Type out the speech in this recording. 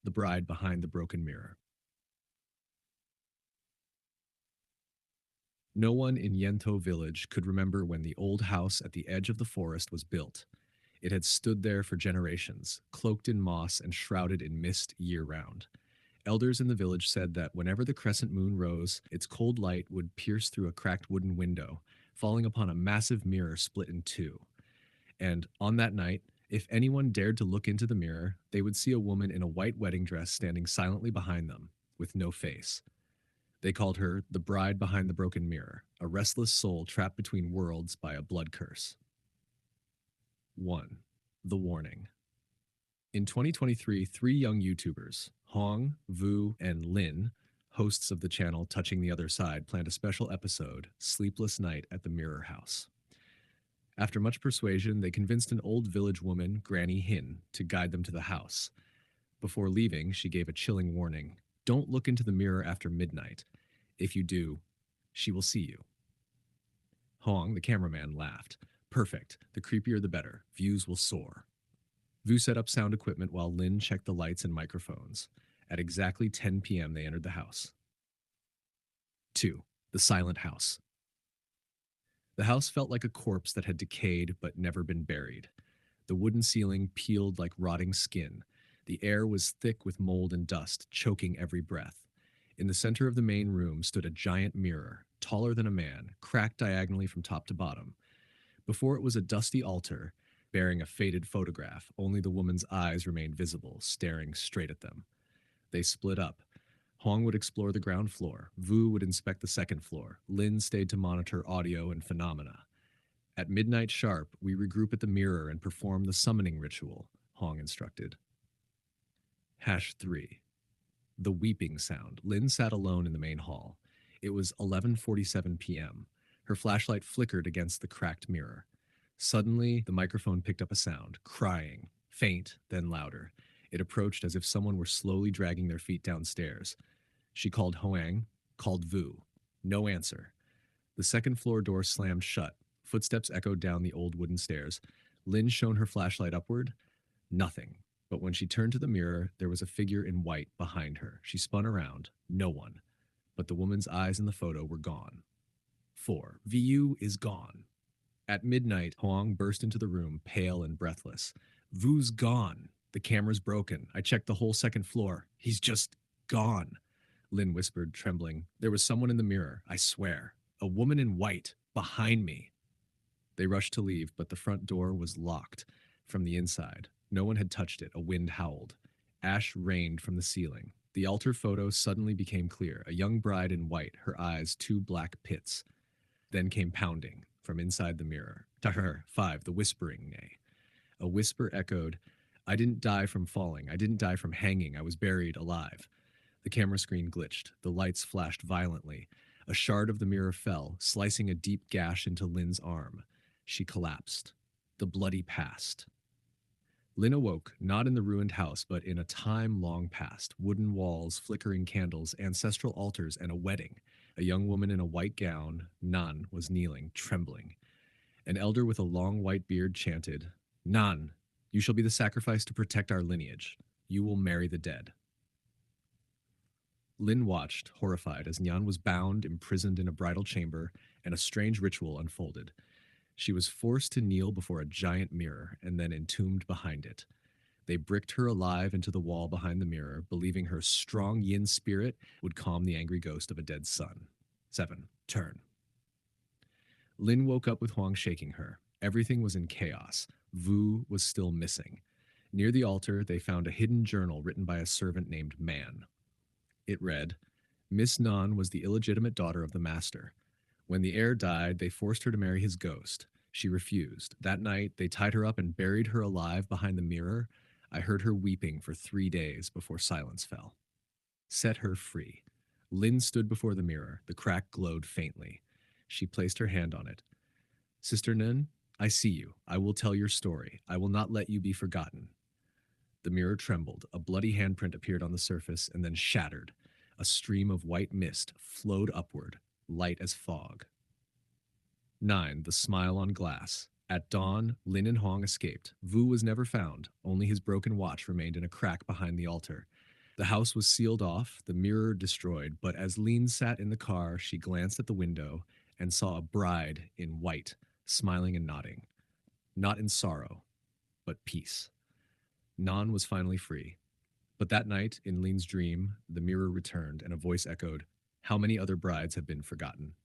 The Bride Behind the Broken Mirror. No one in Yento village could remember when the old house at the edge of the forest was built. It had stood there for generations, cloaked in moss and shrouded in mist year-round. Elders in the village said that whenever the crescent moon rose, its cold light would pierce through a cracked wooden window, falling upon a massive mirror split in two. And on that night, if anyone dared to look into the mirror, they would see a woman in a white wedding dress standing silently behind them, with no face. They called her the bride behind the broken mirror, a restless soul trapped between worlds by a blood curse. 1. The Warning. In 2023, three young YouTubers, Hong, Vu, and Lin, hosts of the channel Touching the Other Side, planned a special episode, Sleepless Night at the Mirror House. After much persuasion, they convinced an old village woman, Granny Hin, to guide them to the house. Before leaving, she gave a chilling warning. Don't look into the mirror after midnight. If you do, she will see you. Hong, the cameraman, laughed. Perfect. The creepier the better. Views will soar. Vu set up sound equipment while Lin checked the lights and microphones. At exactly 10 p.m., they entered the house. 2. The Silent House. The house felt like a corpse that had decayed but never been buried. The wooden ceiling peeled like rotting skin. The air was thick with mold and dust, choking every breath. In the center of the main room stood a giant mirror, taller than a man, cracked diagonally from top to bottom. Before it was a dusty altar, bearing a faded photograph. Only the woman's eyes remained visible, staring straight at them. They split up. Hong would explore the ground floor. Vu would inspect the second floor. Lin stayed to monitor audio and phenomena. At midnight sharp, we regroup at the mirror and perform the summoning ritual, Hong instructed. #3. The Weeping Sound. Lin sat alone in the main hall. It was 11:47 p.m. Her flashlight flickered against the cracked mirror. Suddenly, the microphone picked up a sound, crying, faint, then louder. It approached as if someone were slowly dragging their feet downstairs. She called Hoang, called Vu. No answer. The second floor door slammed shut. Footsteps echoed down the old wooden stairs. Lin shone her flashlight upward. Nothing. But when she turned to the mirror, there was a figure in white behind her. She spun around. No one. But the woman's eyes in the photo were gone. 4. Vu is gone. At midnight, Hoang burst into the room, pale and breathless. Vu's gone. The camera's broken. I checked the whole second floor. He's just gone. Lin whispered, trembling. There was someone in the mirror, I swear. A woman in white, behind me. They rushed to leave, but the front door was locked from the inside. No one had touched it. A wind howled. Ash rained from the ceiling. The altar photo suddenly became clear. A young bride in white, her eyes two black pits. Then came pounding from inside the mirror. 5. The Whispering Nay. A whisper echoed, I didn't die from falling. I didn't die from hanging. I was buried alive. The camera screen glitched. The lights flashed violently. A shard of the mirror fell, slicing a deep gash into Lin's arm. She collapsed. The bloody past. Lin awoke, not in the ruined house, but in a time long past. Wooden walls, flickering candles, ancestral altars, and a wedding. A young woman in a white gown, Nan, was kneeling, trembling. An elder with a long white beard chanted, Nan, you shall be the sacrifice to protect our lineage. You will marry the dead. Lin watched, horrified, as Nyan was bound, imprisoned in a bridal chamber, and a strange ritual unfolded. She was forced to kneel before a giant mirror, and then entombed behind it. They bricked her alive into the wall behind the mirror, believing her strong yin spirit would calm the angry ghost of a dead son. 7. Turn. Lin woke up with Huang shaking her. Everything was in chaos. Vu was still missing. Near the altar, they found a hidden journal written by a servant named Man. It read, Miss Nan was the illegitimate daughter of the master. When the heir died, they forced her to marry his ghost. She refused. That night, they tied her up and buried her alive behind the mirror. I heard her weeping for 3 days before silence fell. Set her free. Lin stood before the mirror. The crack glowed faintly. She placed her hand on it. Sister Nin, I see you. I will tell your story. I will not let you be forgotten. The mirror trembled. A bloody handprint appeared on the surface and then shattered. A stream of white mist flowed upward, light as fog. 9. The Smile on Glass. At dawn, Lin and Hong escaped. Vu was never found. Only his broken watch remained in a crack behind the altar. The house was sealed off, the mirror destroyed, but as Lean sat in the car, she glanced at the window and saw a bride in white, smiling and nodding, not in sorrow, but peace. Nan was finally free. But that night, in Lean's dream, the mirror returned and a voice echoed, "How many other brides have been forgotten?"